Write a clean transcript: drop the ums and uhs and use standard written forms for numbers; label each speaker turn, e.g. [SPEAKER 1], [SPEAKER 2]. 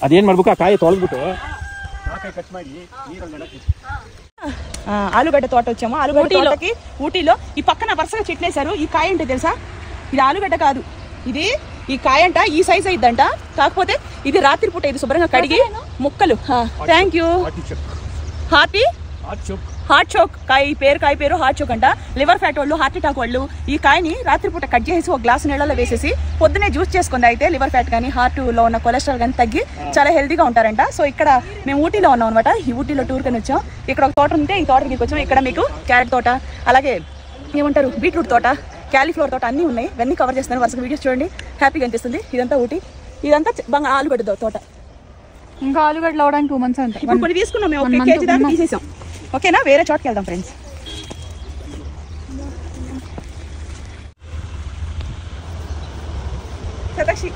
[SPEAKER 1] ಅದೇನ್ ಮಾಡ್ಬೇಕು, ಆ ಕಾಯಿ ತೊಳೆದ್ಬಿಟ್ಟು
[SPEAKER 2] ఆలుగడ్డ తోట వచ్చాము. ఆలుగడ్డ తోటకి ఊటీలో ఈ పక్కన వరుసగా చెట్లేశారు. ఈ కాయ అంటే తెలుసా, ఇది ఆలుగడ్డ కాదు, ఇది ఈ కాయ అంట ఈ సైజ్ అయిద్దంట. కాకపోతే ఇది రాత్రిపూట ఇది శుభ్రంగా కడిగి ముక్కలు. Thank you. హార్ట్ చోక్ కాయ పేరు హార్ట్ చోక్ అంట. లివర్ ఫ్యాట్ వాళ్ళు, హార్ట్ అటాక్ వాళ్ళు ఈ కాయని రాత్రిపూట కట్ చేసి ఒక గ్లాసు నీళ్ళలో వేసేసి పొద్దునే జ్యూస్ చేసుకుంది. అయితే లివర్ ఫ్యాట్ కానీ హార్ట్లో ఉన్న కొలెస్ట్రాల్ కానీ తగ్గి చాలా హెల్తీగా ఉంటారంట. సో ఇక్కడ మేము ఊటీలో ఉన్నాం అనమాట. ఈ ఊటీలో టూర్ కని వచ్చాం. ఇక్కడ ఒక తోట ఉంటే ఈ తోటకి వచ్చాం. ఇక్కడ మీకు క్యారెట్ తోట, అలాగే ఏమంటారు బీట్రూట్ తోట, క్యాలీఫ్లవర్ తోట అన్నీ ఉన్నాయి. ఇవన్నీ కవర్ చేస్తున్నాను. వరుసగా వీడియోస్ చూడండి, హ్యాపీగా అనిపిస్తుంది. ఇదంతా ఊటీ, ఇదంతా ఆలుగడ్డ తోట.
[SPEAKER 3] ఇంకా ఆలుగడ్డలు అవడానికి 2 months అంట.
[SPEAKER 2] ఇప్పుడు కొన్ని తీసుకున్నాం మేము, 1 kg దాకా తీసేసాం. ఓకేనా, వేరే చోటుకి వెళ్దాం ఫ్రెండ్స్. సదాక్షి